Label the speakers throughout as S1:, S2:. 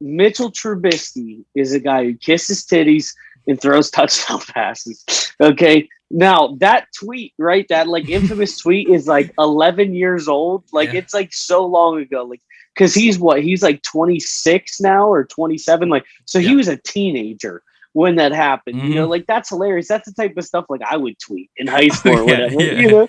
S1: Mitchell Trubisky is a guy who kisses titties and throws touchdown passes. Okay. Now that tweet, right? That like infamous tweet is like 11 years old. Like
S2: Yeah.
S1: it's like so long ago. Like, cause he's like 26 now or 27. Like, so he
S2: Yeah.
S1: was a teenager when that happened,
S2: Mhm.
S1: like that's hilarious. That's the type of stuff like I would tweet in high school or
S2: Yeah,
S1: whatever,
S2: yeah.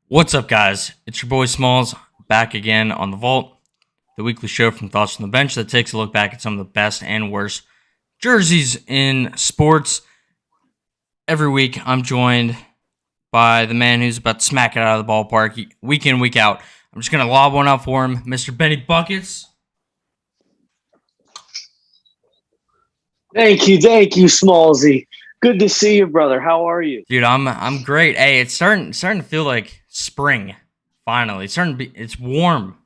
S2: What's up, guys? It's your boy Smalls back again on the Vault, the weekly show from Thoughts from the Bench that takes a look back at some of the best and worst jerseys in sports. Every week, I'm joined by the man who's about to smack it out of the ballpark week in, week out. I'm just going to lob one up for him, Mr. Benny Buckets.
S1: Thank you, Smallsy. Good to see you, brother. How are you?
S2: Dude, I'm great. Hey, it's starting to feel like spring. Finally, it's warm.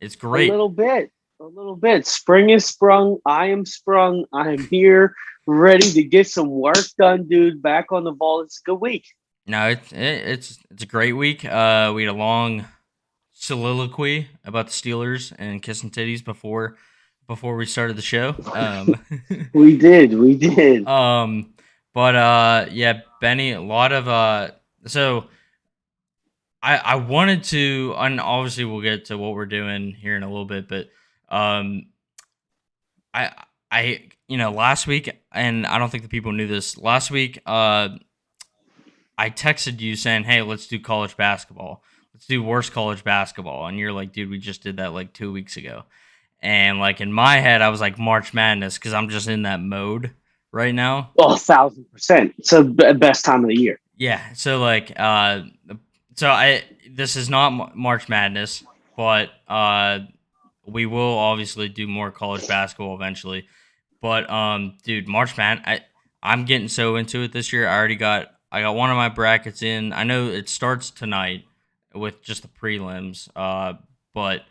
S2: It's great.
S1: A little bit. Spring is sprung. I am sprung. I am here, ready to get some work done, dude. Back on the ball. It's a good week.
S2: No, it's a great week. We had a long soliloquy about the Steelers and kissing titties before we started the show.
S1: We did.
S2: But yeah, Benny, a lot of so I wanted to, and obviously we'll get to what we're doing here in a little bit, but I last week, and I don't think the people knew this. Last week, I texted you saying, "Hey, let's do college basketball. Let's do worst college basketball." And you're like, "Dude, we just did that like 2 weeks ago." And like in my head, I was like March Madness because I'm just in that mode right now.
S1: Oh, 1,000%. It's the best time of the year.
S2: Yeah. So like, this is not March Madness, but we will obviously do more college basketball eventually. But dude, March Madness, I'm getting so into it this year. I got one of my brackets in. I know it starts tonight with just the prelims. But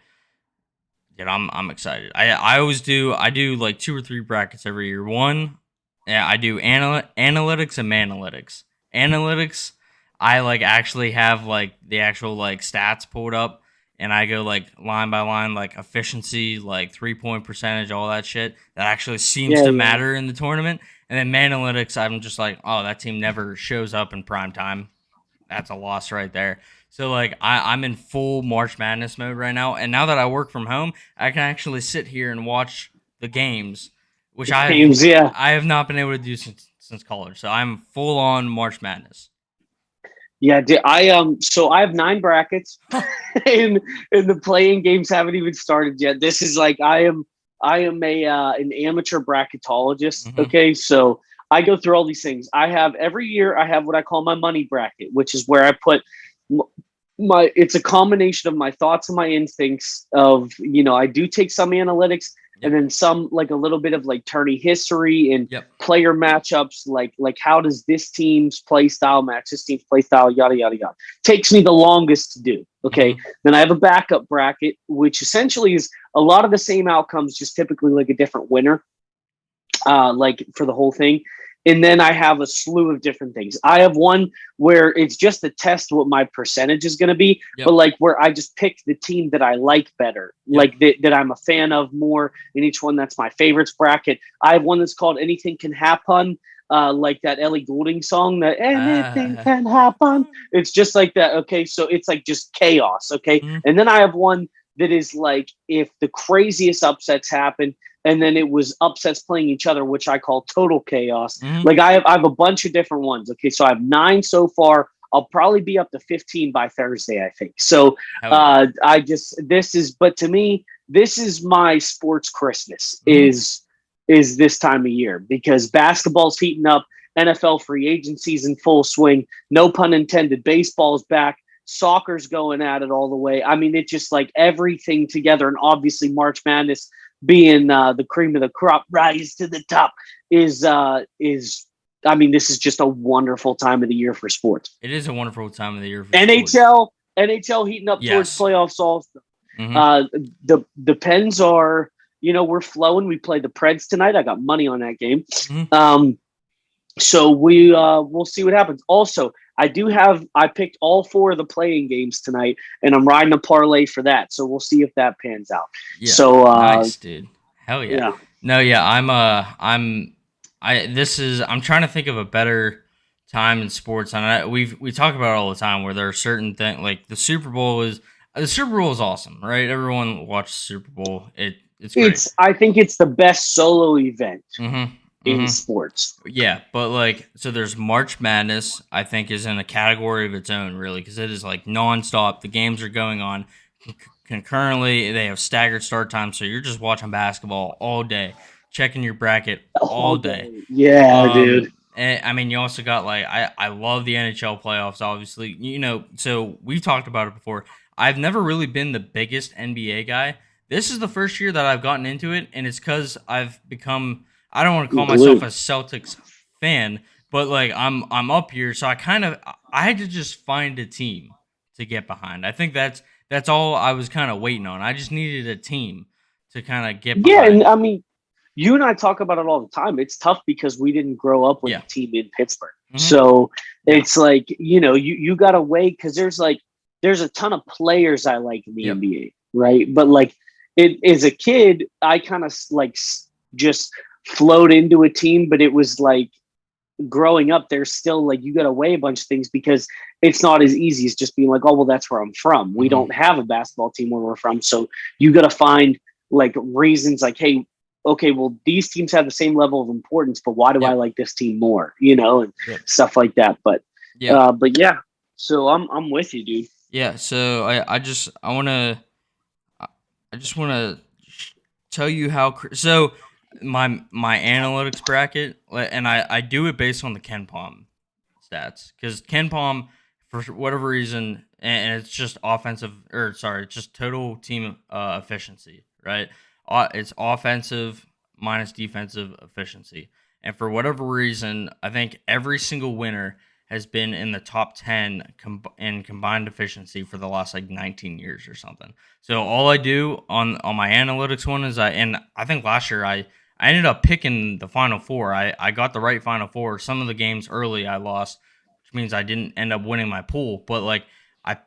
S2: dude, I'm excited. I always do. I do like 2 or 3 brackets every year. One, yeah, I do analytics and manalytics. Analytics, I like actually have like the actual like stats pulled up, and I go like line by line, like efficiency, like 3-point percentage, all that shit that actually seems to matter in the tournament. And then manalytics, I'm just like, oh, that team never shows up in prime time. That's a loss right there. So like I'm in full March Madness mode right now, and now that I work from home, I can actually sit here and watch the games, which I have not been able to do since college. So I'm full on March Madness.
S1: Yeah, so I have 9 brackets, and the playing games haven't even started yet. This is like I am an amateur bracketologist.
S2: Mm-hmm.
S1: Okay, so I go through all these things. Every year I have what I call my money bracket, which is where I put it's a combination of my thoughts and my instincts of, I do take some analytics and then some like a little bit of like tourney history and player matchups, like how does this team's play style match this team's play style, yada, yada, yada. Takes me the longest to do. Okay. Mm-hmm. Then I have a backup bracket, which essentially is a lot of the same outcomes, just typically like a different winner, like for the whole thing. And then I have a slew of different things. I have one where it's just to test what my percentage is going to be, but like where I just pick the team that I like better, like that I'm a fan of more in each one. That's my favorites bracket. I have one that's called Anything Can Happen, like that Ellie Goulding song, that anything can happen. It's just like that. Okay, so it's like just chaos. Okay, and then I have one that is like if the craziest upsets happen. And then it was upsets playing each other, which I call total chaos. Mm-hmm. Like I have a bunch of different ones. Okay, so I have 9 so far. I'll probably be up to 15 by Thursday, I think. So but to me, this is my sports Christmas. Mm-hmm. is this time of year, because basketball's heating up, NFL free agency's in full swing. No pun intended. Baseball's back. Soccer's going at it all the way. I mean, it's just like everything together, and obviously March Madness being the cream of the crop, rise to the top, is I mean, this is just a wonderful time of the year for sports.
S2: It is a wonderful time of the year for sports.
S1: NHL heating up towards
S2: Yes.
S1: playoffs also.
S2: Mm-hmm.
S1: The Pens are, we're flowing. We play the Preds tonight. I got money on that game.
S2: Mm-hmm.
S1: So we'll see what happens. Also, I picked all 4 of the playing games tonight, and I'm riding a parlay for that. So we'll see if that pans out.
S2: Yeah.
S1: So
S2: Nice, dude. Hell yeah.
S1: yeah.
S2: No, yeah, I'm trying to think of a better time in sports, and we talk about it all the time where there are certain things like the Super Bowl is awesome, right? Everyone watches the Super Bowl. It's great.
S1: I think it's the best solo event
S2: Mm-hmm.
S1: in
S2: Mm-hmm.
S1: sports.
S2: Yeah, but like, so there's March Madness, I think, is in a category of its own, really, because it is like nonstop. The games are going on concurrently. They have staggered start times, so you're just watching basketball all day, checking your bracket all day.
S1: Yeah, dude.
S2: And, I mean, you also got like I love the NHL playoffs, obviously. So we've talked about it before. I've never really been the biggest NBA guy. This is the first year that I've gotten into it, and it's because I've become. I don't want to call myself a Celtics fan, but like I'm up here, so I had to just find a team to get behind. I think that's all I was kind of waiting on. I just needed a team to kind of get behind.
S1: Yeah, and I mean, you and I talk about it all the time. It's tough because we didn't grow up with a team in Pittsburgh. Mm-hmm. So it's like, you got to wait because there's a ton of players I like in the NBA, right? But like as a kid, I kind of like just flowed into a team, but it was like growing up, there's still like you got to weigh a bunch of things because it's not as easy as just being like, oh, well, that's where I'm from. We don't have a basketball team where we're from. So you got to find like reasons like, hey, okay, well, these teams have the same level of importance, but why do I like this team more? And stuff like that. But yeah, so I'm with you, dude.
S2: Yeah. So I just want to tell you how. So my analytics bracket, and I do it based on the Ken Palm stats because Ken Palm, for whatever reason, and it's just it's just total team efficiency, right? It's offensive minus defensive efficiency, and for whatever reason, I think every single winner has been in the top 10 in combined efficiency for the last like 19 years or something. So all I do on my analytics one is I think last year I ended up picking the Final Four. I got the right Final Four. Some of the games early I lost, which means I didn't end up winning my pool. But like I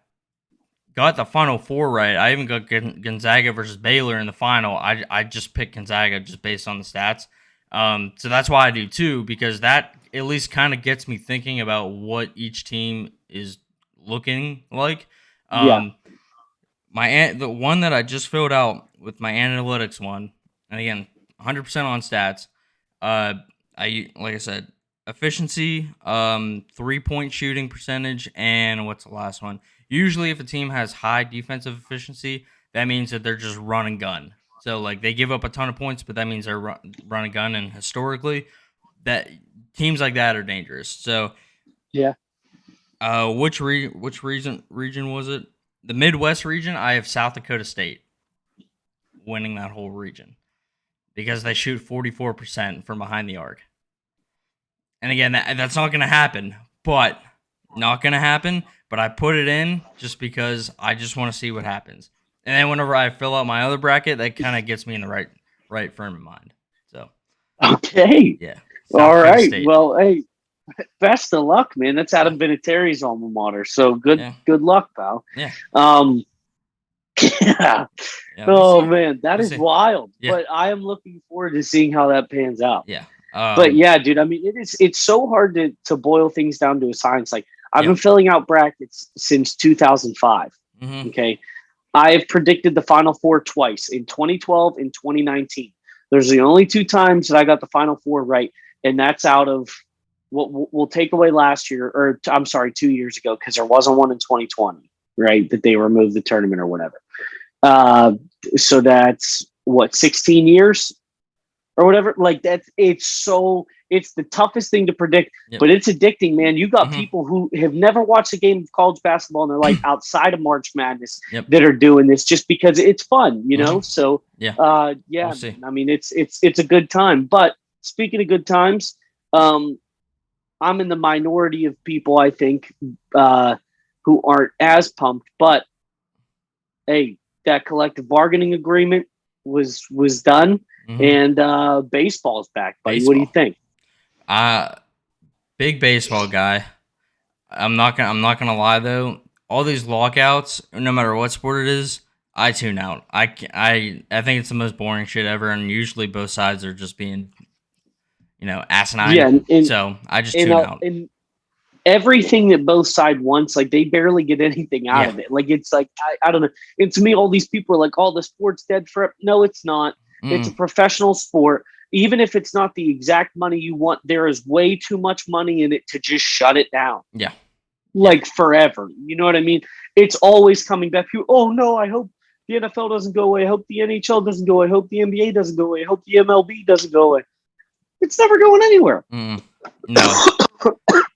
S2: got the Final Four right. I even got Gonzaga versus Baylor in the final. I just picked Gonzaga just based on the stats. So that's why I do too, because that at least kind of gets me thinking about what each team is looking like. The one that I just filled out with my analytics one, and again, 100% on stats. Like I said, efficiency, 3-point shooting percentage, and what's the last one? Usually, if a team has high defensive efficiency, that means that they're just run and gun. So, like, they give up a ton of points, but that means they're run and gun. And historically, that teams like that are dangerous. So,
S1: yeah.
S2: Which region was it? The Midwest region. I have South Dakota State winning that whole region because they shoot 44% from behind the arc. And again, that's not going to happen. But I put it in just because I just want to see what happens. And then whenever I fill out my other bracket, that kind of gets me in the right frame of mind. So,
S1: okay,
S2: yeah.
S1: All right. Well, hey, best of luck, man. That's Adam Vinatieri's alma mater. So good luck, pal.
S2: Yeah.
S1: Yeah. Oh man, that is wild. Yeah. But I am looking forward to seeing how that pans out.
S2: Yeah.
S1: But yeah, dude. I mean, it's so hard to boil things down to a science. Like I've been filling out brackets since 2005.
S2: Mm-hmm.
S1: Okay. I've predicted the Final Four twice, in 2012 and 2019. Those are the only 2 times that I got the Final Four right, and that's out of what we'll take away last year, or I'm sorry, 2 years ago, because there wasn't one in 2020, right? That they removed the tournament or whatever. So that's 16 years or whatever. Like it's the toughest thing to predict, but it's addicting, man. You got people who have never watched a game of college basketball and they're like outside of March Madness that are doing this just because it's fun, So we'll I mean, it's a good time. But speaking of good times, I'm in the minority of people, I think, who aren't as pumped. But hey, that collective bargaining agreement was done,
S2: Mm-hmm.
S1: and baseball's back, buddy. What do you
S2: Baseball.
S1: think?
S2: Big baseball guy. I'm not gonna lie though. All these lockouts, no matter what sport it is, I tune out. I think it's the most boring shit ever, and usually both sides are just being,
S1: Yeah,
S2: asinine. So I just
S1: and
S2: tune out.
S1: and everything that both side wants, like they barely get anything out
S2: Yeah.
S1: of it. Like it's like I don't know. And to me, all these people are like, "Oh, the sport's dead forever." No, it's not. It's a
S2: Mm,
S1: professional sport. Even if it's not the exact money you want, there is way too much money in it to just shut it down
S2: yeah. Yeah.
S1: like forever. You know what I mean? It's always coming back. People, oh no, I hope the NFL doesn't go away. I hope the NHL doesn't go away. I hope the NBA doesn't go away. I hope the MLB doesn't go away. It's never going anywhere.
S2: Mm, no.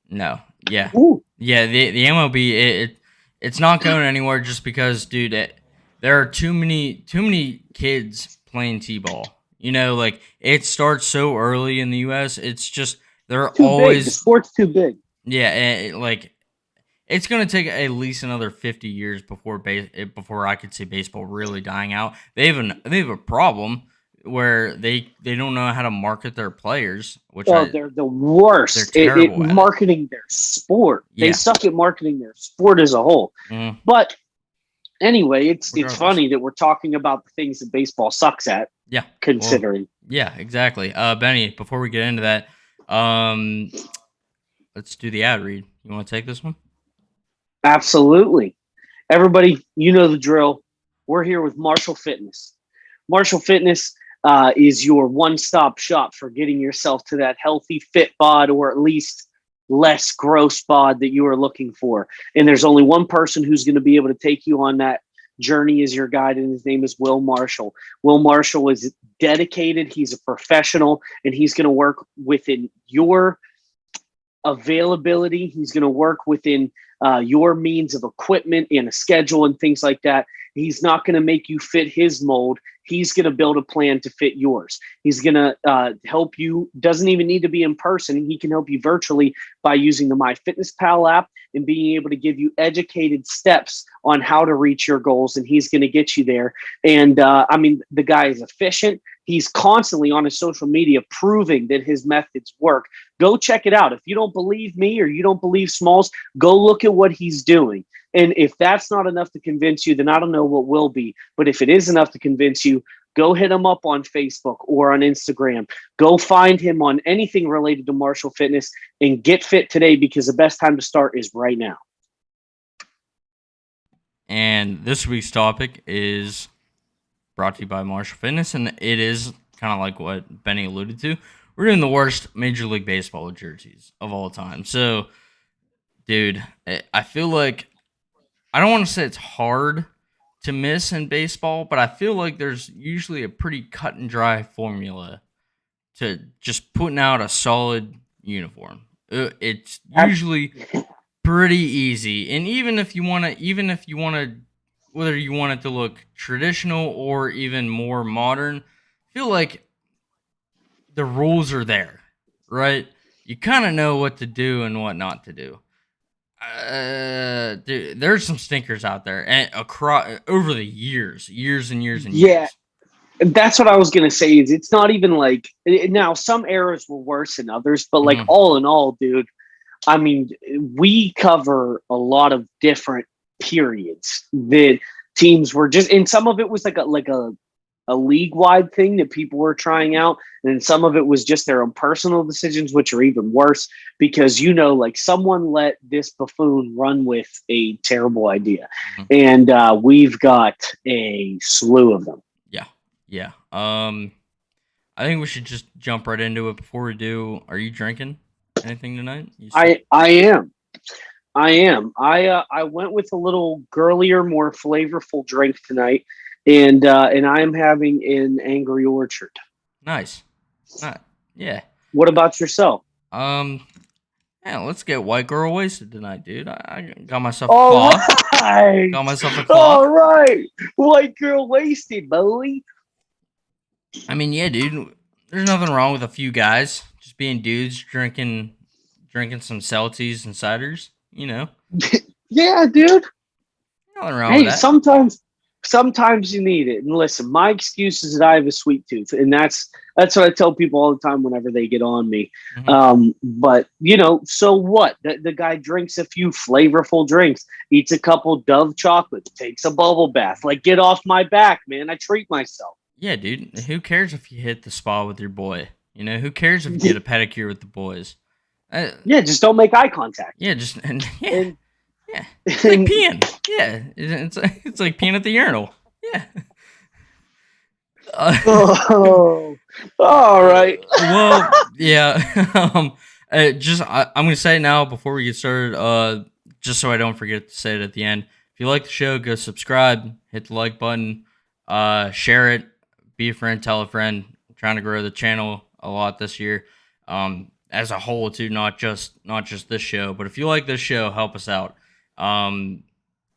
S2: No. Yeah.
S1: Ooh.
S2: Yeah. The MLB it's not going anywhere just because, dude. There are too many kids playing t-ball. Like it starts so early in the U.S. It's just they're
S1: Too big. The
S2: always
S1: sport's too big.
S2: yeah. Like it's gonna take at least another 50 years before I could see baseball really dying out. They have a problem where they don't know how to market their players, which
S1: Oh, they're the
S2: they're
S1: worst at
S2: terrible at it.
S1: marketing their sport. They
S2: Yeah.
S1: suck at marketing their sport as a whole.
S2: Mm,
S1: But anyway, it's
S2: regardless.
S1: funny that we're talking about the things that baseball sucks at,
S2: Yeah. Well,
S1: considering.
S2: yeah, exactly. Benny, before we get into that, let's do the ad read. You want to take this one?
S1: Absolutely. Everybody, you know the drill. We're here with Marshall Fitness. Marshall Fitness is your one stop shop for getting yourself to that healthy, fit bod, or at least less gross bod that you are looking for. And there's only one person who's going to be able to take you on that journey as your guide, and his name is Will Marshall. Will Marshall is dedicated, he's a professional, and he's going to work within your availability. He's going to work within your means of equipment and a schedule and things like that. He's not going to make you fit his mold. He's going to build a plan to fit yours. He's going to help you. Doesn't even need to be in person. He can help you virtually by using the MyFitnessPal app and being able to give you educated steps on how to reach your goals. And he's going to get you there. And I mean, the guy is efficient. He's constantly on his social media proving that his methods work. Go check it out. If you don't believe me or you don't believe Smalls, go look at what he's doing. And if that's not enough to convince you, then I don't know what will be. But if it is enough to convince you, go hit him up on Facebook or on Instagram. Go find him on anything related to Marshall Fitness and get fit today, because the best time to start is right now.
S2: And this week's topic is brought to you by Marshall Fitness, and it is kind of like what Benny alluded to. We're doing the worst Major League Baseball jerseys of all time. So, dude, I feel like I don't want to say it's hard to miss in baseball, but I feel like there's usually a pretty cut and dry formula to just putting out a solid uniform. It's usually pretty easy, and even if you want to, whether you want it to look traditional or even more modern, I feel like the rules are there, right? You kind of know what to do and what not to do. Dude, there's some stinkers out there, and across over the years and years and
S1: Yeah,
S2: years.
S1: that's what I was going to say. Is it's not even like now some eras were worse than others, but like
S2: Mhm.
S1: all in all, dude, I mean, we cover a lot of different periods that teams were just, and some of it was like a league wide thing that people were trying out, and then some of it was just their own personal decisions, which are even worse because like someone let this buffoon run with a terrible idea,
S2: Mhm.
S1: and we've got a slew of them.
S2: Yeah, yeah. I think we should just jump right into it. Before we do, are you drinking anything tonight?
S1: I am. I am. I went with a little girlier, more flavorful drink tonight, and I am having an Angry Orchard.
S2: Nice. Not, yeah.
S1: What about yourself?
S2: Um. Yeah. Let's get white girl wasted tonight, dude. I got myself a
S1: All
S2: claw.
S1: right,
S2: Got myself a claw.
S1: all right. White girl wasted, boy.
S2: I mean, yeah, dude. There's nothing wrong with a few guys just being dudes drinking some Celtics and ciders.
S1: Yeah, dude.
S2: Nothing wrong with
S1: Hey,
S2: that.
S1: sometimes you need it. And listen, my excuse is that I have a sweet tooth, and that's what I tell people all the time whenever they get on me.
S2: Hmm.
S1: But so what? The guy drinks a few flavorful drinks, eats a couple Dove chocolates, takes a bubble bath. Like, get off my back, man. I treat myself.
S2: Yeah, dude. Who cares if you hit the spa with your boy? Who cares if you get a pedicure with the boys? Uh,
S1: Yeah, just don't make eye contact.
S2: yeah, just and yeah,
S1: And
S2: yeah. It's like
S1: and
S2: peeing. Yeah, it's like peeing at the urinal. Yeah. Uh,
S1: oh, all right.
S2: well, yeah. I'm gonna say it now before we get started. Just so I don't forget to say it at the end. If you like the show, go subscribe, hit the like button, share it, be a friend, tell a friend. I'm trying to grow the channel a lot this year, as a whole too, not just this show. But if you like this show, help us out. Um,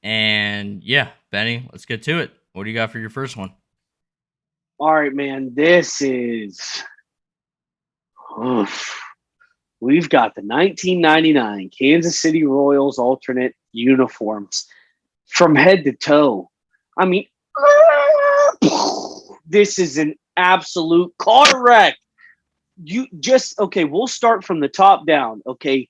S2: and yeah, Benny, let's get to it. What do you got for your first one?
S1: All right, man. This is. Oof. We've got the 1999 Kansas City Royals alternate uniforms from head to toe. I mean, this is an absolute car wreck. Okay, we'll start from the top down. Okay.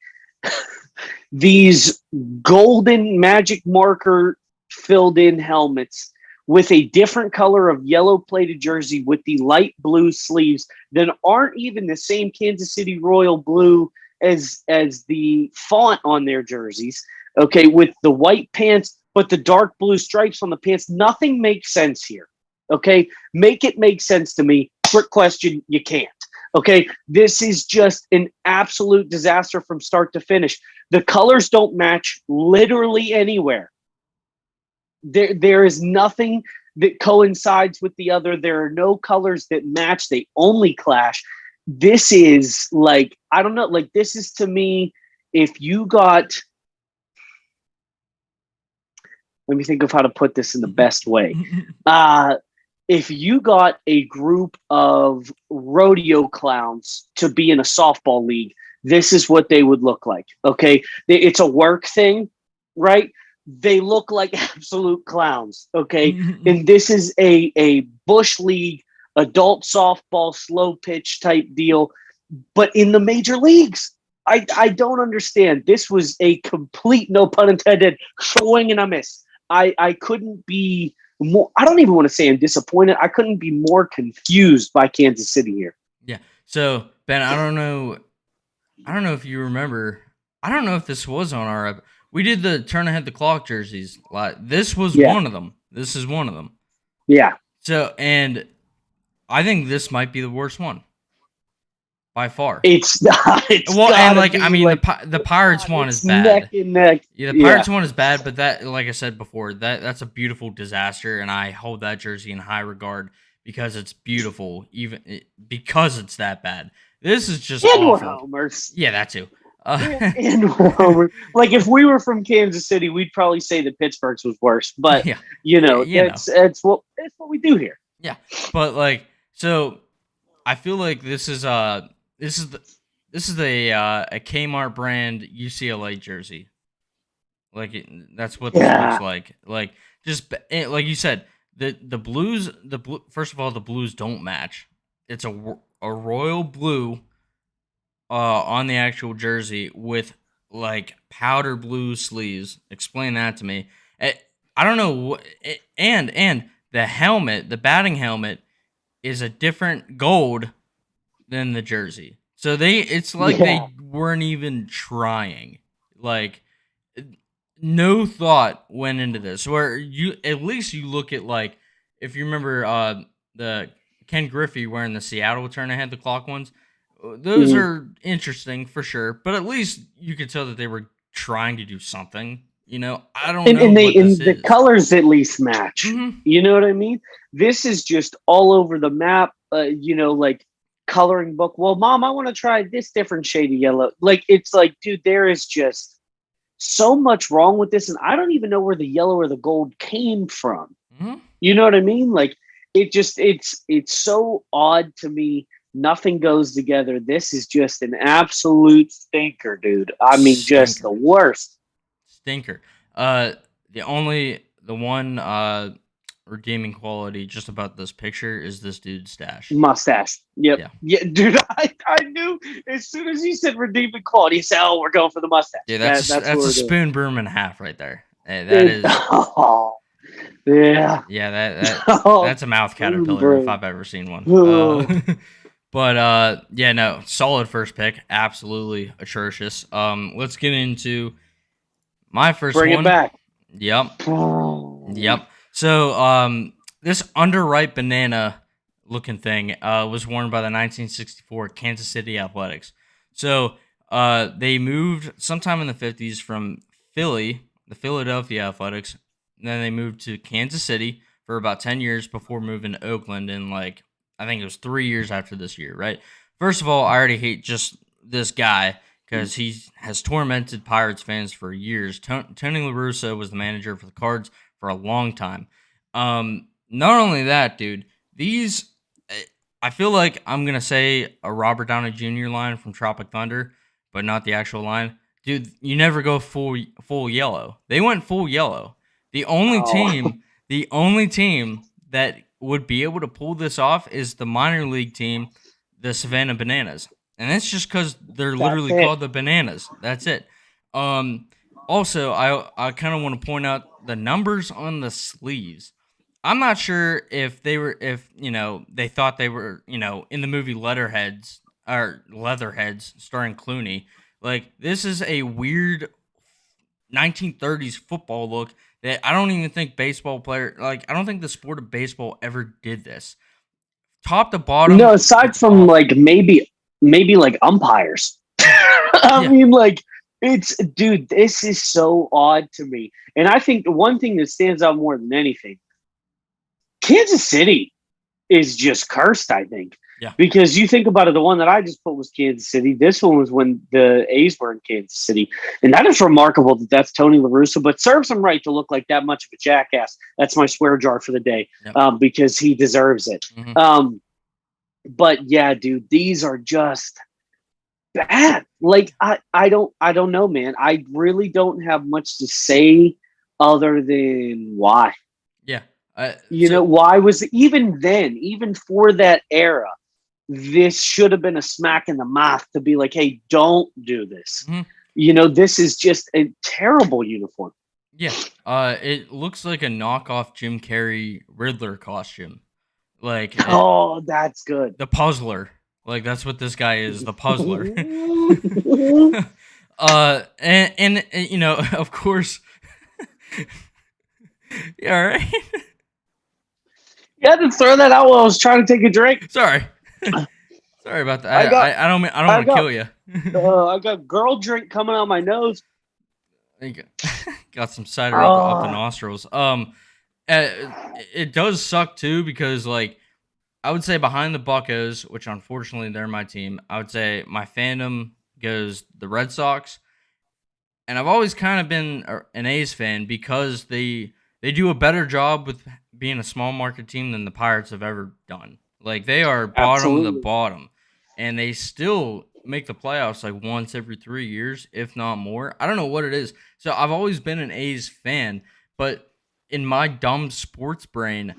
S1: These golden magic marker filled in helmets with a different color of yellow plated jersey with the light blue sleeves that aren't even the same Kansas City Royal blue as the font on their jerseys. Okay, with the white pants, but the dark blue stripes on the pants. Nothing makes sense here. Okay, make it make sense to me. Trick question, you can't. Okay, this is just an absolute disaster from start to finish. The colors don't match literally anywhere. There is nothing that coincides with the other. There are no colors that match. They only clash. This is like, I don't know, like this is to me, if you got, let me think of how to put this in the best way. If you got a group of rodeo clowns to be in a softball league, this is what they would look like. Okay. It's a work thing, right? They look like absolute clowns. Okay. And this is a bush league, adult softball, slow pitch type deal. But in the major leagues, I don't understand. This was a complete, no pun intended, swing and a miss. I couldn't be more. I don't even want to say I'm disappointed. I couldn't be more confused by Kansas City here.
S2: Yeah. So Ben, I don't know if you remember. I don't know if this was on our. We did the turn ahead the clock jerseys. This was
S1: Yeah.
S2: one of them. This is one of them.
S1: Yeah.
S2: So, and I think this might be the worst one by far.
S1: It's not. It's
S2: Well, and
S1: gotta
S2: like
S1: be
S2: I mean,
S1: like,
S2: the Pirates one is
S1: it's neck
S2: bad.
S1: and neck.
S2: Yeah, the Pirates one is bad, but that, like I said before, that's a beautiful disaster, and I hold that jersey in high regard because it's beautiful, because it's that bad. This is just
S1: And we're
S2: awful.
S1: homers.
S2: Yeah, that too.
S1: And we're homers. Like if we were from Kansas City, we'd probably say that Pittsburgh's was worse. But
S2: yeah,
S1: it's what we do here.
S2: Yeah, but like, so I feel like this is a Kmart brand UCLA jersey. Like that's what this looks like. Like just like you said, the blues. First of all, the blues don't match. It's a royal blue on the actual jersey with like powder blue sleeves. Explain that to me. I don't know. And the helmet, the batting helmet, is a different gold than the jersey. So it's like they weren't even trying. Like no thought went into this. Where you at least you look at, like, if you remember the Ken Griffey wearing the Seattle turn ahead the clock ones. Those are interesting for sure, but at least you could tell that they were trying to do something. I don't know what this
S1: the
S2: is.
S1: colors at least match.
S2: Mm-hmm.
S1: You know what I mean? This is just all over the map. Like coloring book. Well, Mom, I want to try this different shade of yellow. Like it's like, dude, there is just so much wrong with this, and I don't even know where the yellow or the gold came from.
S2: Mm-hmm.
S1: You know what I mean? Like it's so odd to me. Nothing goes together. This is just an absolute stinker, dude. I mean, just the
S2: Stinker.
S1: worst.
S2: Stinker. The one redeeming quality just about this picture is this dude's stash.
S1: Mustache. Yep.
S2: Yeah.
S1: Yeah, dude. I knew as soon as you said redeeming quality, you said, "Oh, we're going for the mustache."
S2: Yeah,
S1: That's
S2: that's
S1: what
S2: a
S1: we're doing.
S2: spoon broom and a half right there. Hey, that is.
S1: Oh, yeah.
S2: Yeah,
S1: Oh,
S2: that's a mouth
S1: spoon
S2: caterpillar if
S1: broom.
S2: I've ever seen one.
S1: Oh.
S2: But yeah, no, solid first pick, absolutely atrocious. Let's get into my first
S1: Bring it
S2: one.
S1: back.
S2: Yep,
S1: Oh.
S2: yep. So this underripe banana looking thing was worn by the 1964 Kansas City Athletics. So they moved sometime in the 50s from Philly, the Philadelphia Athletics. And then they moved to Kansas City for about 10 years before moving to Oakland in like, I think it was 3 years after this year, right? First of all, I already hate just this guy because he has tormented Pirates fans for years. Tony La Russa was the manager for the Cards for a long time. Not only that, dude, these I feel like I'm gonna say a Robert Downey Jr. line from Tropic Thunder, but not the actual line. Dude, you never go full yellow. They went full yellow. The only
S1: Oh.
S2: team, the only team that would be able to pull this off is the minor league team, the Savannah Bananas, and that's just because they're
S1: That's
S2: literally
S1: it.
S2: called the Bananas. That's it. Also, I kind of want to point out the numbers on the sleeves. I'm not sure if they thought they were, in the movie Leatherheads starring Clooney. Like, this is a weird 1930s football look that I don't even think I don't think the sport of baseball ever did this. Top to bottom,
S1: Aside
S2: it's
S1: from like
S2: awful.
S1: maybe like umpires.
S2: Yeah.
S1: I
S2: Yeah.
S1: mean, like dude, this is so odd to me. And I think the one thing that stands out more than anything, Kansas City is just cursed, I think.
S2: Yeah.
S1: Because you think about it, the one that I just put was Kansas City. This one was when the A's were in Kansas City. And that is remarkable that that's Tony La Russa, but serves him right to look like that much of a jackass. That's my swear jar for the day,
S2: Yep.
S1: because he deserves it.
S2: Mhm.
S1: But yeah, dude, these are just bad. Like I don't know, man. I really don't have much to say other than why.
S2: Yeah.
S1: You know, why was even then, even for that era, this should have been a smack in the mouth to be like, hey, don't do this.
S2: Mhm.
S1: This is just a terrible uniform.
S2: Yeah. It looks like a knockoff Jim Carrey Riddler costume. Like
S1: Oh, that's good.
S2: the puzzler. Like, that's what this guy is, the puzzler. And of course. Yeah, all right.
S1: You had to throw that out while I was trying to take a drink.
S2: Sorry. Sorry about that. I don't want to kill you.
S1: I got girl drink coming out my nose.
S2: Got some cider up the nostrils. It does suck too because, like, I would say behind the Buccos, which unfortunately they're my team, I would say my fandom goes the Red Sox, and I've always kind of been an A's fan because they do a better job with being a small market team than the Pirates have ever done. Like, they are bottom of the bottom, and they still make the playoffs like once every 3 years, if not more. I don't know what it is. So I've always been an A's fan, but in my dumb sports brain,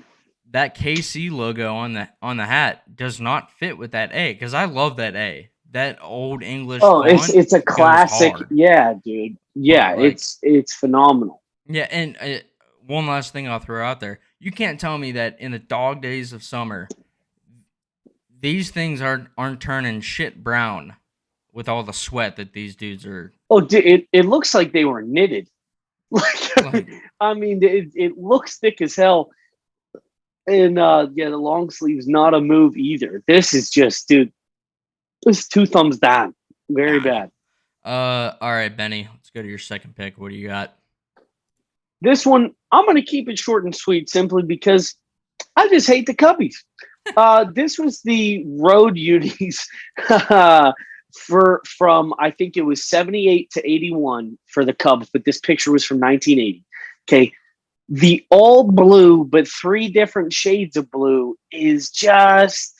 S2: that KC logo on the hat does not fit with that A because I love that A. That old English.
S1: Oh, it's a classic.
S2: Hard.
S1: Yeah, dude. Yeah, like, it's phenomenal.
S2: Yeah, and one last thing I'll throw out there: you can't tell me that in the dog days of summer, these things aren't turning shit brown with all the sweat that these dudes are.
S1: Oh, dude, it looks like they were knitted. Like, I mean, it looks thick as hell. And the long sleeve's not a move either. This is just, dude, this is 2 thumbs down. Very bad.
S2: All right, Benny, let's go to your second pick. What do you got?
S1: This one, I'm going to keep it short and sweet simply because I just hate the Cubbies. This was the road unis from I think it was 78 to 81 for the Cubs, but this picture was from 1980. Okay. The all blue, but 3 different shades of blue is just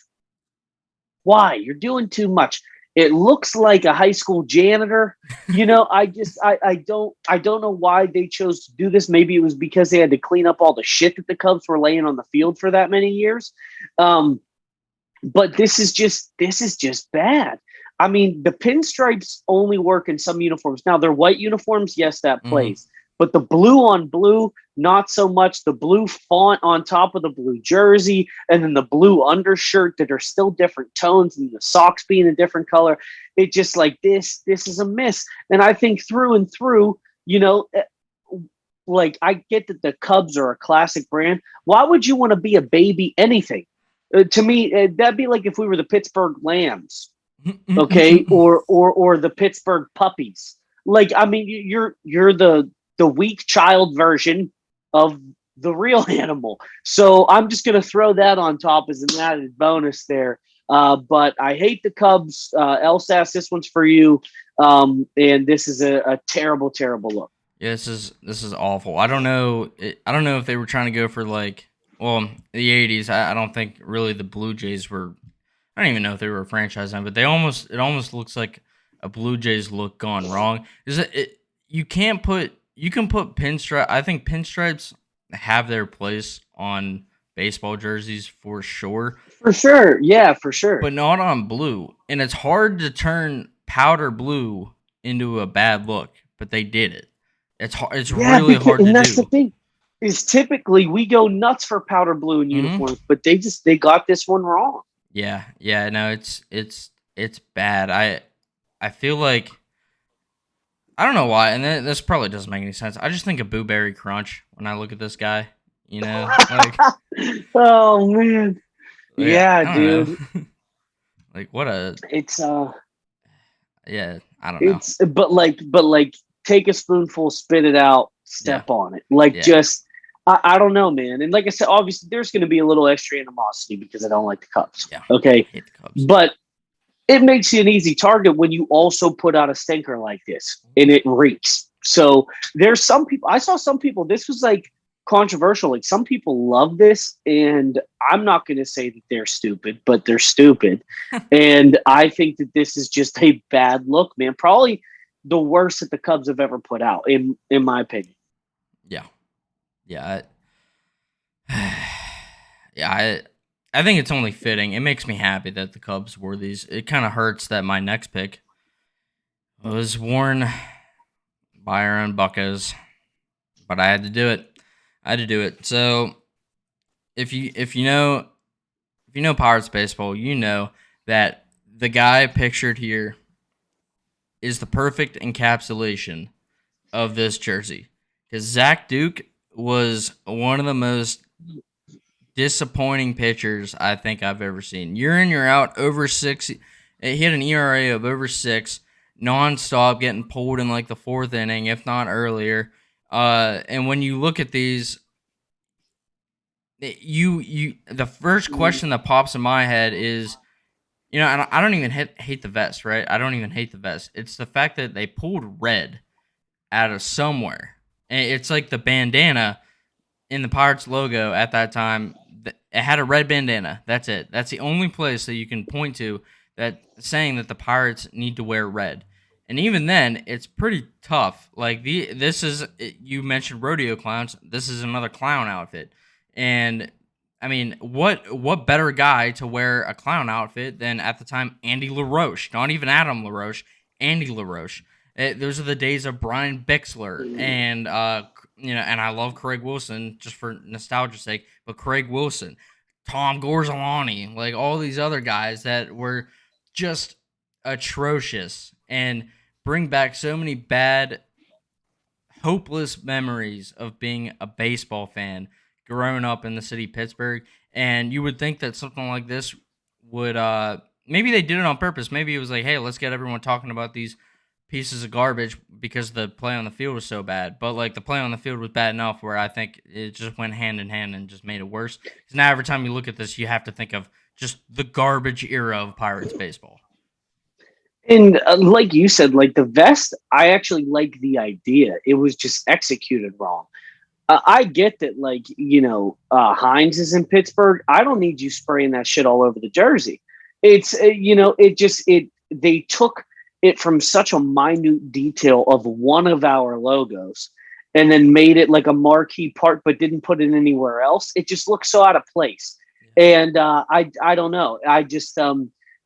S1: Why? You're doing too much. It looks like a high school janitor. I don't know why they chose to do this. Maybe it was because they had to clean up all the shit that the Cubs were laying on the field for that many years. But this is just bad. I mean, the pinstripes only work in some uniforms. Now, they're white uniforms, yes, that plays. But the blue on blue, not so much. The blue font on top of the blue jersey, and then the blue undershirt that are still different tones, and the socks being a different color. It just like this is a miss. And I think through and through, like I get that the Cubs are a classic brand. Why would you want to be a baby anything? To me, that'd be like if we were the Pittsburgh Lambs, okay, or the Pittsburgh Puppies. Like, I mean, you're the weak child version of the real animal. So I'm just gonna throw that on top as an added bonus there. But I hate the Cubs. Elsas, this one's for you. And this is a terrible, terrible look.
S2: Yeah, this is awful. I don't know. I don't know if they were trying to go for like, well, the '80s. I don't think really the Blue Jays were. I don't even know if they were a franchise then, but it almost looks like a Blue Jays look gone wrong. Is it? You can put pinstripe. I think pinstripes have their place on baseball jerseys for sure.
S1: For sure, yeah, for sure.
S2: But not on blue, and it's hard to turn powder blue into a bad look. But they did it. It's hard. It's really hard to do.
S1: And that's the thing. Is typically we go nuts for powder blue in uniforms, but they got this one wrong.
S2: Yeah. No, it's bad. I feel like I don't know why, and this probably doesn't make any sense. I just think of Boo Berry Crunch when I look at this guy. Like
S1: oh man, yeah, dude.
S2: Like what a
S1: it's
S2: yeah. I don't know.
S1: It's but like take a spoonful, spit it out, step on it. Like just I don't know, man. And like I said, obviously there's going to be a little extra animosity because I don't like the Cubs.
S2: Yeah,
S1: okay,
S2: I hate the Cubs.
S1: But it makes you an easy target when you also put out a stinker like this and it reeks. So there's some people. I saw some people. This was like controversial. Like some people love this, and I'm not going to say that they're stupid, but they're stupid. And I think that this is just a bad look, man. Probably the worst that the Cubs have ever put out, in my opinion.
S2: Yeah. I think it's only fitting. It makes me happy that the Cubs wore these. It kind of hurts that my next pick was worn by our own Buccos, but I had to do it. So if you know Pirates baseball, you know that the guy pictured here is the perfect encapsulation of this jersey. Because Zach Duke was one of the most disappointing pitchers I think I've ever seen. Year in, year out, over 6. He had an ERA of over 6, nonstop, getting pulled in like the 4th inning, if not earlier. And when you look at these, the first question that pops in my head is, and I don't even hate the vest, right? I don't even hate the vest. It's the fact that they pulled red out of somewhere. And it's like the bandana in the Pirates logo at that time. It had a red bandana. That's it. That's the only place that you can point to that saying that the Pirates need to wear red. And even then, it's pretty tough. Like this is, you mentioned rodeo clowns. This is another clown outfit. And I mean, what better guy to wear a clown outfit than at the time Andy LaRoche? Not even Adam LaRoche, Andy LaRoche. Those are the days of Brian Bixler and and I love Craig Wilson just for nostalgia's sake. But Craig Wilson, Tom Gorzolani, like all these other guys that were just atrocious and bring back so many bad, hopeless memories of being a baseball fan growing up in the city of Pittsburgh. And you would think that something like this would maybe they did it on purpose. Maybe it was like, hey, let's get everyone talking about these pieces of garbage because the play on the field was so bad. But like the play on the field was bad enough where I think it just went hand in hand and just made it worse. Because now every time you look at this, you have to think of just the garbage era of Pirates baseball.
S1: And like you said, like the vest, I actually like the idea. It was just executed wrong. I get that, Hines is in Pittsburgh. I don't need you spraying that shit all over the jersey. it's they took it from such a minute detail of one of our logos and then made it like a marquee part, but didn't put it anywhere else. It just looks so out of place. And I don't know. I just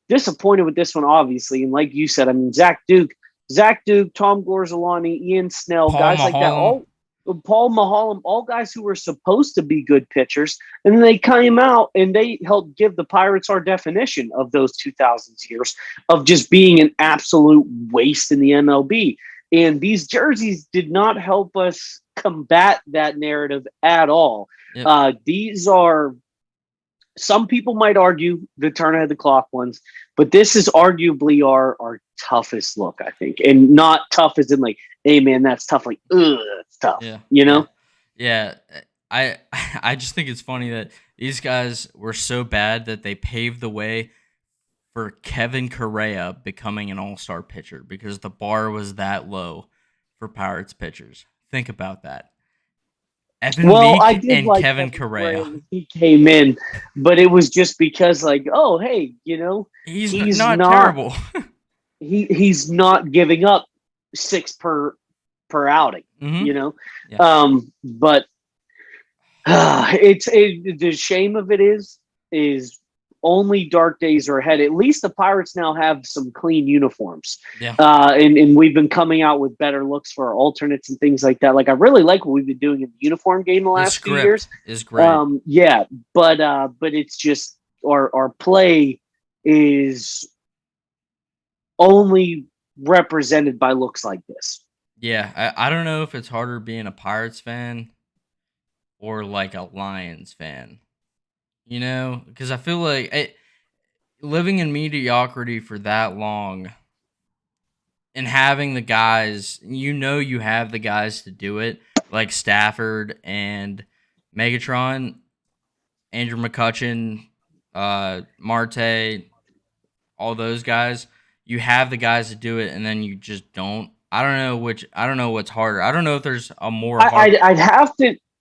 S1: disappointed with this one, obviously. And like you said, I mean, Zach Duke, Tom Gorzolani, Ian Snell,
S2: Paul
S1: guys like that,
S2: Maholm.
S1: all Paul Maholm, all guys who were supposed to be good pitchers, and then they came out and they helped give the Pirates our definition of those 2000s years of just being an absolute waste in the MLB. And these jerseys did not help us combat that narrative at all.
S2: Yep.
S1: These are, some people might argue, the turn ahead the clock ones, but this is arguably our toughest look, I think. And not tough as in like, hey man, that's tough. Like, ugh, it's tough.
S2: Yeah.
S1: You know?
S2: Yeah. I just think it's funny that these guys were so bad that they paved the way for Kevin Correa becoming an all-star pitcher because the bar was that low for Pirates pitchers. Think about that. Evan
S1: Well, I
S2: Meek
S1: did
S2: and
S1: like
S2: Kevin
S1: Kevin Correa
S2: Correa.
S1: when he came in, but it was just because like, oh hey,
S2: He's
S1: he's
S2: not
S1: not
S2: terrible.
S1: he's not giving up six per outing,
S2: Mm-hmm.
S1: you know.
S2: Yeah.
S1: But the shame of it is only dark days are ahead. At least the Pirates now have some clean uniforms.
S2: Yeah.
S1: And we've been coming out with better looks for our alternates and things like that. Like I really like what we've been doing in the uniform game the last few years.
S2: Is great.
S1: Yeah, but it's just our play is only represented by looks like this.
S2: Yeah, I don't know if it's harder being a Pirates fan or like a Lions fan. Because I feel like living in mediocrity for that long and having the guys, you have the guys to do it, like Stafford and Megatron, Andrew McCutcheon, Marte, all those guys. You have the guys to do it, and then you just don't. I don't know what's harder. I don't know if there's a more hard.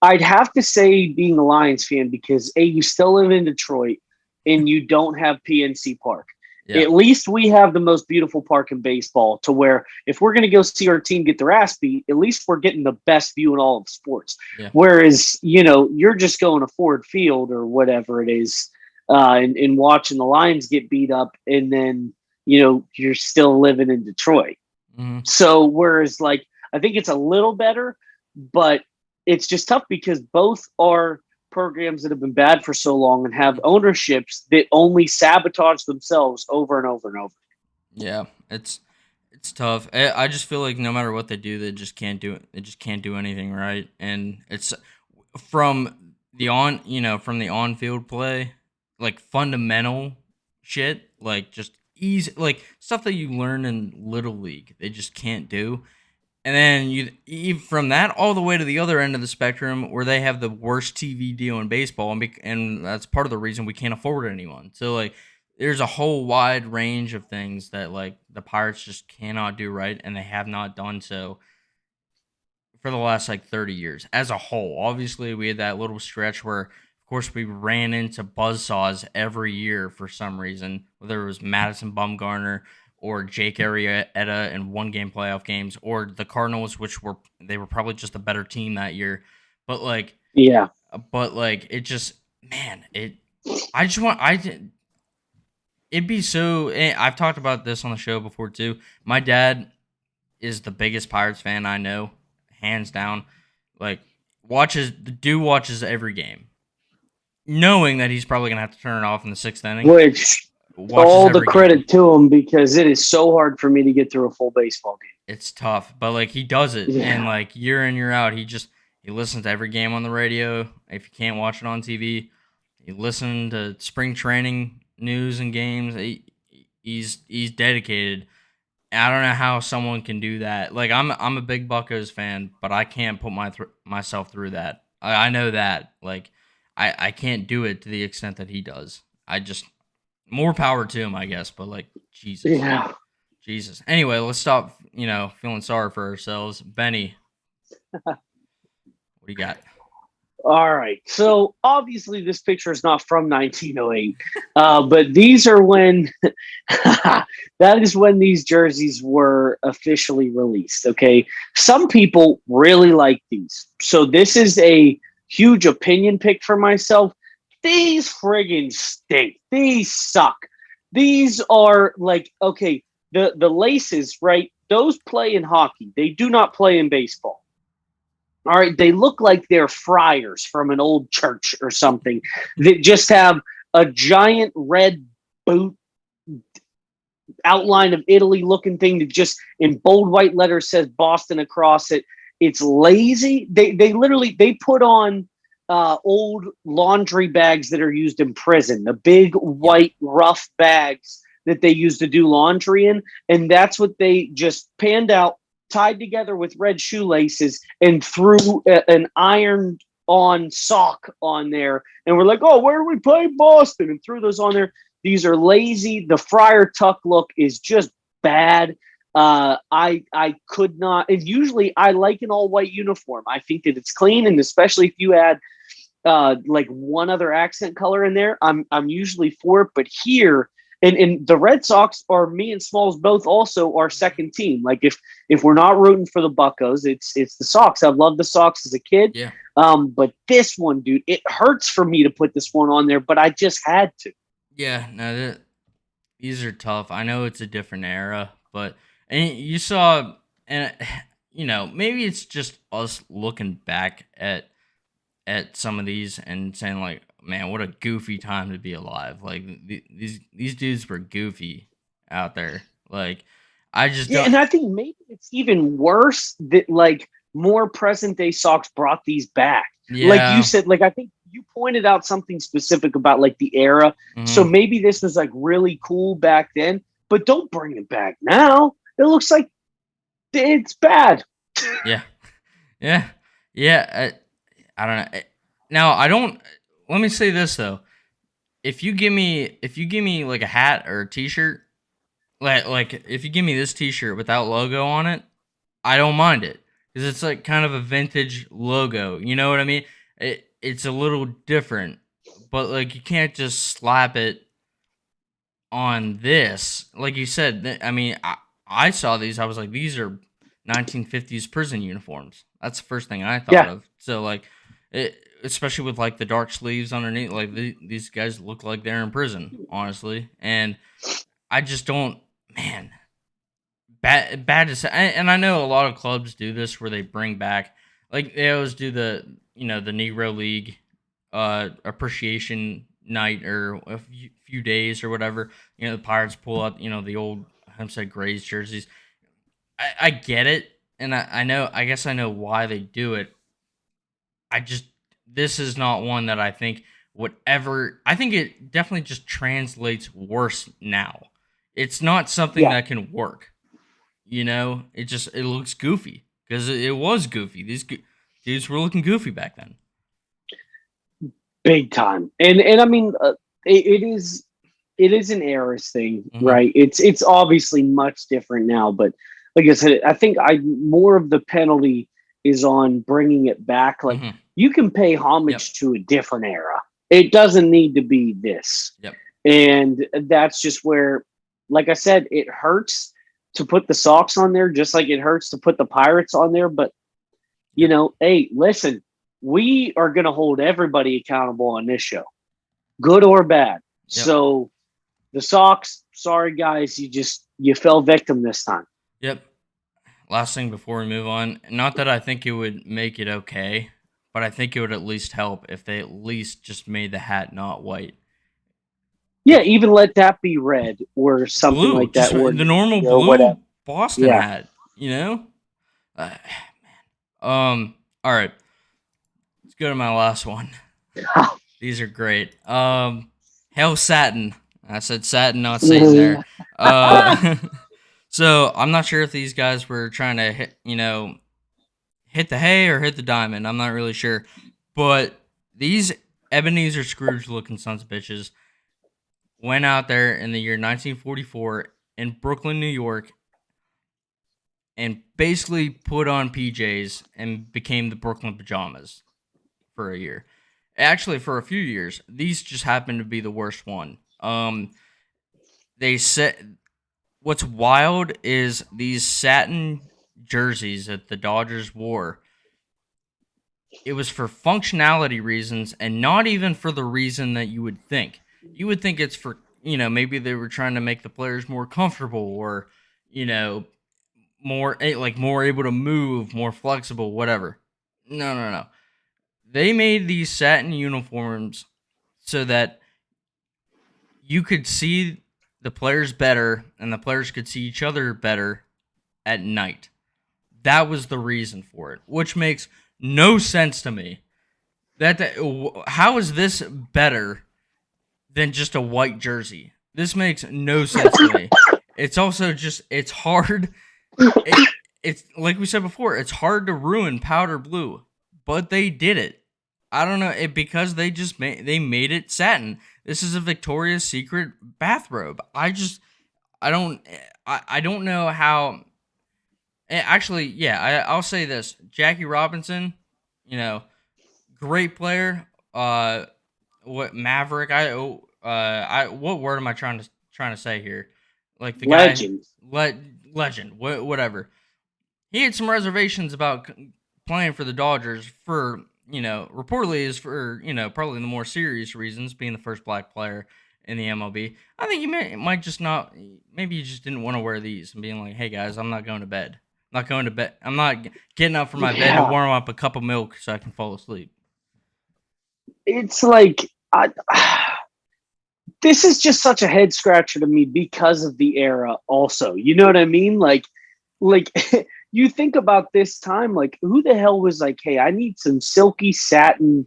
S1: I'd have to say being a Lions fan because you still live in Detroit and you don't have PNC Park.
S2: Yeah.
S1: At least we have the most beautiful park in baseball to where if we're going to go see our team get their ass beat, at least we're getting the best view in all of sports.
S2: Yeah.
S1: Whereas, you're just going to Ford Field or whatever it is and watching the Lions get beat up and then, you're still living in Detroit.
S2: Mm-hmm.
S1: So whereas like, I think it's a little better, but it's just tough because both are programs that have been bad for so long and have ownerships that only sabotage themselves over and over and over.
S2: Yeah, it's tough. I just feel like no matter what they do, they just can't do it. They just can't do anything right, and it's from from the on field play, like fundamental shit, like just easy, like stuff that you learn in little league. They just can't do. And then from that all the way to the other end of the spectrum, where they have the worst TV deal in baseball, and that's part of the reason we can't afford anyone. So like, there's a whole wide range of things that like the Pirates just cannot do right, and they have not done so for the last like 30 years as a whole. Obviously, we had that little stretch where, of course, we ran into buzzsaws every year for some reason, whether it was Madison Bumgarner or Jake Arrieta in one-game playoff games, or the Cardinals, they were probably just a better team that year. But like,
S1: Yeah.
S2: It just, man, I just want, it'd be so. I've talked about this on the show before too. My dad is the biggest Pirates fan I know, hands down. Like, watches every game, knowing that he's probably gonna have to turn it off in the sixth inning.
S1: Which all the credit to him because it is so hard for me to get through a full baseball game.
S2: It's tough, but like he does it, and like year in year out, he listens to every game on the radio. If you can't watch it on TV, he listens to spring training news and games. He's dedicated. I don't know how someone can do that. Like I'm a big Buccos fan, but I can't put myself through that. I know that. Like I can't do it to the extent that he does. I just, more power to him, I guess. But like, Jesus.
S1: Yeah.
S2: Jesus. Anyway, let's stop, feeling sorry for ourselves. Benny, what do you got?
S1: All right. So obviously, this picture is not from 1908, but these are when that is when these jerseys were officially released. Okay. Some people really like these. So this is a huge opinion pick for myself. These friggin' stink. These suck. These are like, okay, the laces, right? Those play in hockey, they do not play in baseball. All right, they look like they're friars from an old church or something that just have a giant red boot outline of Italy looking thing that just in bold white letters says Boston across it. It's lazy. They literally they put on old laundry bags that are used in prison, the big
S2: Yep.
S1: white rough bags that they use to do laundry in, and that's what they just panned out, tied together with red shoelaces, and threw an ironed on sock on there, and we're like, oh, where do we play Boston? And threw those on there. These are lazy. The Friar Tuck look is just bad. I could not. And usually I like an all white uniform. I think that it's clean, and especially if you add like one other accent color in there, I'm usually for it. But here, and the Red Sox are me and Smalls both also our second team. Like if we're not rooting for the Buccos, it's the Sox. I've loved the Sox as a kid.
S2: Yeah.
S1: But this one, dude, it hurts for me to put this one on there, but I just had to.
S2: Yeah. No, these are tough. I know it's a different era, but and you saw, and maybe it's just us looking back at some of these and saying like, man, what a goofy time to be alive. Like these dudes were goofy out there. Like I just
S1: Yeah,
S2: don't.
S1: and I think maybe it's even worse that like more present day Sox brought these back. Like you
S2: Yeah.
S1: said, like I think you pointed out something specific about like the era. So
S2: Hmm.
S1: maybe this was like really cool back then, but don't bring it back now. It looks like it's bad.
S2: Yeah. Yeah. Yeah. I don't know. Now I don't. Let me say this though. If you give me like a hat or a T-shirt, like if you give me this T-shirt without logo on it, I don't mind it because it's like kind of a vintage logo. You know what I mean? It's a little different, but like you can't just slap it on this. Like you said, I mean, I saw these. I was like, these are 1950s prison uniforms. That's the first thing I thought
S1: Yeah.
S2: of. So like, especially with like the dark sleeves underneath, like these guys look like they're in prison, honestly. And I just don't, man. Bad to say, and I know a lot of clubs do this where they bring back, like they always do the Negro League appreciation night or a few days or whatever. The Pirates pull out the old Hempstead Grays jerseys. I get it, and I know, I guess I know why they do it. I just, this is not one that I think would ever. I think it definitely just translates worse now. It's not something
S1: Yeah.
S2: that can work. It looks goofy because it was goofy. These dudes were looking goofy back then.
S1: Big time. And I mean it is an eras thing,
S2: Hmm.
S1: right? It's obviously much different now, but like I said, I think I more of the penalty is on bringing it back. Like
S2: Hmm.
S1: you can pay
S2: Yep.
S1: homage to a different era. It doesn't need to be this.
S2: Yep.
S1: And that's just where, like I said, it hurts to put the Sox on there, just like it hurts to put the Pirates on there. But
S2: Yep.
S1: hey, listen, we are going to hold everybody accountable on this show, good or bad.
S2: Yep.
S1: So the Sox, sorry guys, you fell victim this time.
S2: Yep. Last thing before we move on, not that I think it would make it okay, but I think it would at least help if they at least just made the hat not white.
S1: Yeah,
S2: If
S1: even let that be red or something
S2: blue,
S1: like
S2: just
S1: that, or
S2: the normal
S1: navy or
S2: blue
S1: whatever.
S2: Boston
S1: Yeah.
S2: hat, you know? Uh, all right, let's go to my last one. These are great. Hail Satin. I said Satin, not Satan there. Uh, so I'm not sure if these guys were trying to hit the hay or hit the diamond. I'm not really sure, but these Ebenezer Scrooge looking sons of bitches went out there in the year 1944 in Brooklyn, New York, and basically put on PJs and became the Brooklyn Pajamas. for a year. Actually, for a few years, these just happened to be the worst one. They said what's wild is these satin jerseys that the Dodgers wore. It was for functionality reasons and not even for the reason that you would think. You would think it's for, maybe they were trying to make the players more comfortable or, you know, more able to move, more flexible, whatever. No, no, no. They made these satin uniforms so that you could see the players better and the players could see each other better at night. That was the reason for it, which makes no sense to me. How is this better than just a white jersey? This makes no sense to me. It's also just it's hard. It's like we said before. It's hard to ruin powder blue, but they did it. I don't know because they made it satin. This is a Victoria's Secret bathrobe. I don't know how. Actually, yeah, I'll say this: Jackie Robinson, you know, great player. What Maverick? What word am I trying to say here? Like the guy,
S1: Legend.
S2: legend, whatever. He had some reservations about playing for the Dodgers for reportedly is for probably the more serious reasons, being the first black player in the MLB. I think might just not. Maybe he just didn't want to wear these and being like, "Hey guys, I'm not going to bed. I'm not going to bed. I'm not getting up from my bed to
S1: Yeah.
S2: warm up a cup of milk so I can fall asleep."
S1: It's like this is just such a head scratcher to me because of the era also. You know what I mean? Like you think about this time, like who the hell was like, hey, I need some silky satin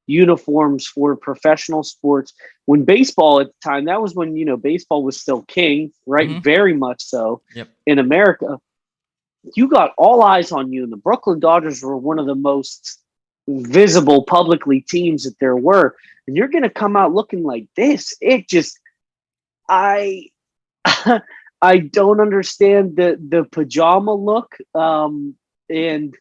S1: uniforms for professional sports. When baseball at the time, that was when, baseball was still king, right?
S2: Mm-hmm.
S1: Very much so
S2: Yep.
S1: in America. You got all eyes on you. And the Brooklyn Dodgers were one of the most visible publicly teams that there were. And you're going to come out looking like this. It just, I, I don't understand the pajama look. And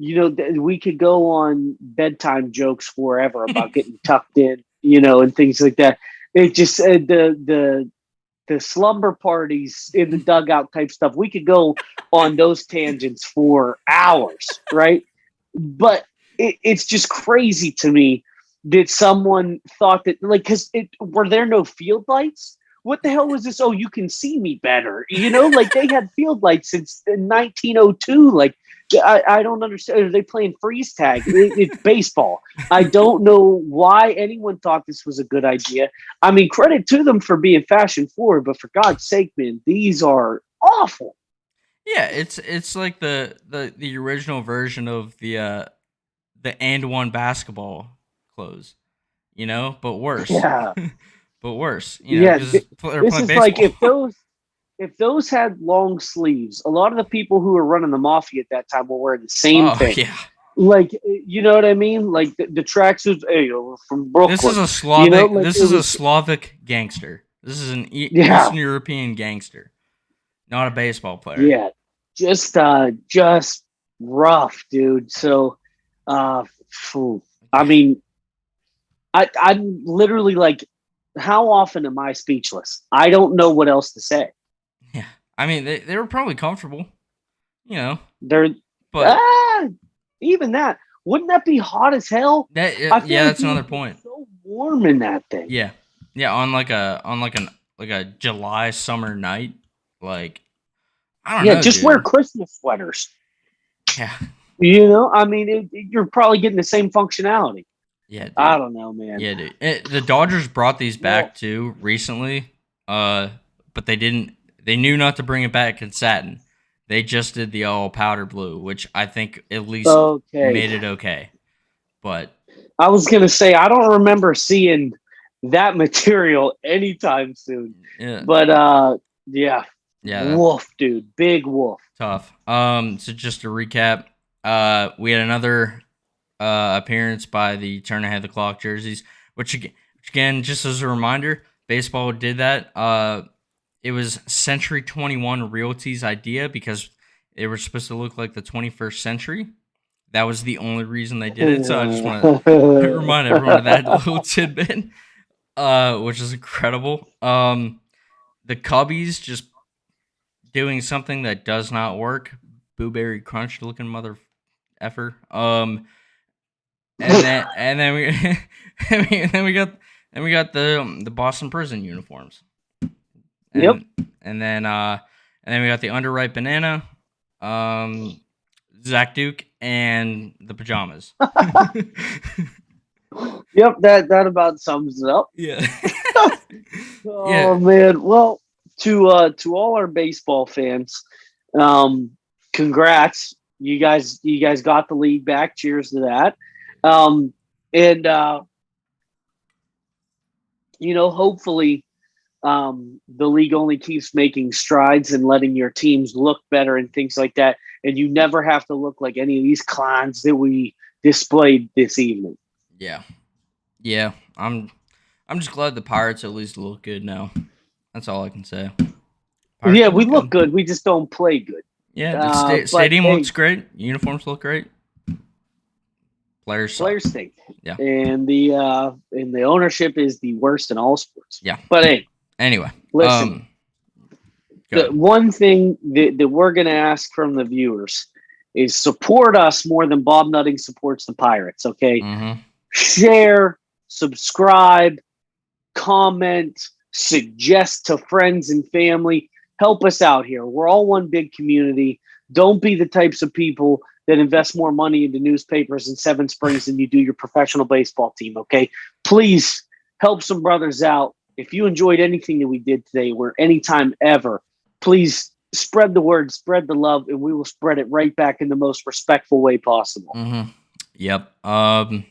S1: we could go on bedtime jokes forever about getting tucked in, and things like that. It just the slumber parties in the dugout type stuff. We could go on those tangents for hours, right? But it's just crazy to me that someone thought that, like, because were there no field lights? What the hell was this? Oh, you can see me better. Like they had field lights since 1902. Like, I don't understand. Are they playing freeze tag? It's baseball. I don't know why anyone thought this was a good idea. I mean, credit to them for being fashion forward, but for God's sake, man, these are awful.
S2: Yeah, it's like the original version of the and one basketball clothes, but worse.
S1: Yeah.
S2: But worse,
S1: Yeah.
S2: because they're
S1: This
S2: playing
S1: is like
S2: baseball.
S1: if those had long sleeves, a lot of the people who were running the mafia at that time were wearing the same
S2: Oh
S1: thing.
S2: yeah,
S1: Like, you know what I mean? Like the tracksuits, hey, we're from Brooklyn.
S2: this is a Slavic.
S1: Like
S2: This is a Slavic gangster. This is an
S1: yeah,
S2: Eastern European gangster, not a baseball player.
S1: yeah, just rough, dude. So, phew. I mean, I'm literally like, how often am I speechless? I don't know what else to say.
S2: Yeah, I mean they were probably comfortable, you know,
S1: They're
S2: but
S1: ah, even that. Wouldn't that be hot as hell? I feel
S2: yeah,
S1: like
S2: that's
S1: you
S2: another
S1: would get
S2: point.
S1: so warm in that thing.
S2: Yeah, yeah, on like a July summer night, like I don't
S1: Yeah,
S2: know,
S1: just wear
S2: dude.
S1: Christmas sweaters.
S2: Yeah,
S1: I mean, you're probably getting the same functionality.
S2: yeah,
S1: I
S2: dude.
S1: don't know, man.
S2: Yeah, dude. The Dodgers brought these
S1: Well,
S2: back too recently, but they didn't. They knew not to bring it back in satin. They just did the all powder blue, which I think at least
S1: okay.
S2: made it okay. But
S1: I was gonna say I don't remember seeing that material anytime soon.
S2: yeah,
S1: But yeah,
S2: yeah, that's
S1: wolf, dude, big wolf.
S2: tough. So just to recap, we had another appearance by the turn ahead the clock jerseys, which again, just as a reminder, baseball did that. It was Century 21 Realty's idea because they were supposed to look like the 21st century. that was the only reason they did it. So I just want to remind everyone of that little tidbit, which is incredible. The Cubbies just doing something that does not work. Blueberry Crunch looking mother effer. And then we and then we got the Boston Prison uniforms.
S1: Yep.
S2: And then we got the underripe banana, Zach Duke, and the pajamas.
S1: Yep, that about sums it up.
S2: Yeah.
S1: Oh man. Well, to all our baseball fans, congrats. You guys got the league back. Cheers to that. And hopefully the league only keeps making strides and letting your teams look better and things like that. And you never have to look like any of these clowns that we displayed this evening.
S2: Yeah. I'm just glad the Pirates at least look good now. That's all I can say. Pirates
S1: Yeah, we look good. We just don't play good.
S2: Yeah, the stadium looks great. Uniforms look great. Players
S1: stink.
S2: Yeah,
S1: and the ownership is the worst in all sports.
S2: Yeah,
S1: but hey,
S2: anyway,
S1: listen. The one thing that we're going to ask from the viewers is support us more than Bob Nutting supports the Pirates. Okay, share, subscribe, comment, suggest to friends and family. Help us out here. We're all one big community. Don't be the types of people that invest more money into newspapers in Seven Springs than you do your professional baseball team, okay? Please help some brothers out. If you enjoyed anything that we did today or anytime ever, please spread the word, spread the love, and we will spread it right back in the most respectful way possible.
S2: Yep. All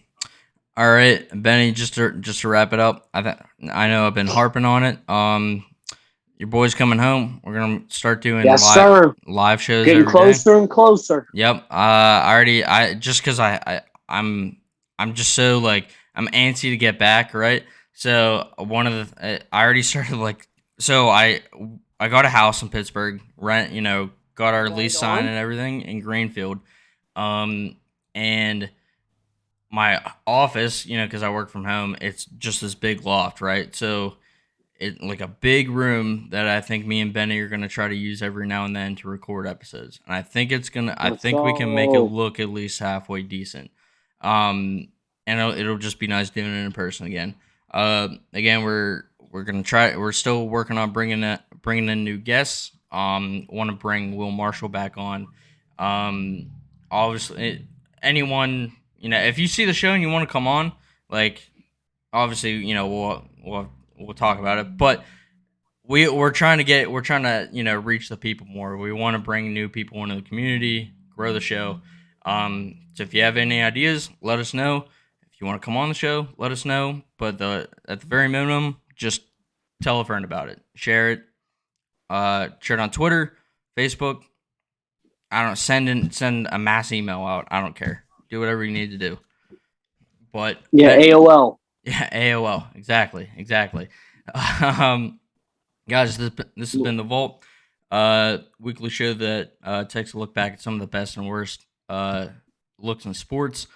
S2: right, Benny, just to wrap it up, I know I've been harping on it. Your boy's coming home. We're gonna start doing live shows.
S1: Getting closer and closer.
S2: Yep. Just because I'm just so like I'm antsy to get back, right? So I already started I got a house in Pittsburgh, got our lease signed and everything in Greenfield, and my office, because I work from home, it's just this big loft, right? So it like a big room that I think me and Benny are gonna try to use every now and then to record episodes, and I think we can make it look at least halfway decent. And it'll just be nice doing it in person again. Again, we're gonna try. We're still working on bringing in new guests. Want to bring Will Marshall back on. Obviously, anyone if you see the show and you want to come on, obviously we'll talk about it, but we're trying to reach the people more. We want to bring new people into the community, grow the show. So if you have any ideas, let us know. If you want to come on the show, let us know. But at the very minimum, just tell a friend about it, share it, share it on Twitter, Facebook. I don't know, send a mass email out. I don't care. Do whatever you need to do. But
S1: AOL.
S2: Yeah, AOL. Exactly. Guys, this has been the Vault, weekly show that takes a look back at some of the best and worst looks in sports.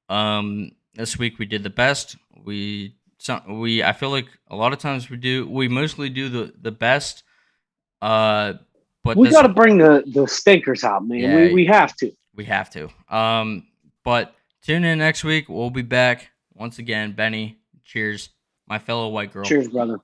S2: This week we did the best. I feel like a lot of times we mostly do the best. But
S1: we got to bring the stinkers out, man. Yeah, we have to.
S2: We have to. But tune in next week. We'll be back once again. Benny, cheers, my fellow white girl.
S1: Cheers, brother.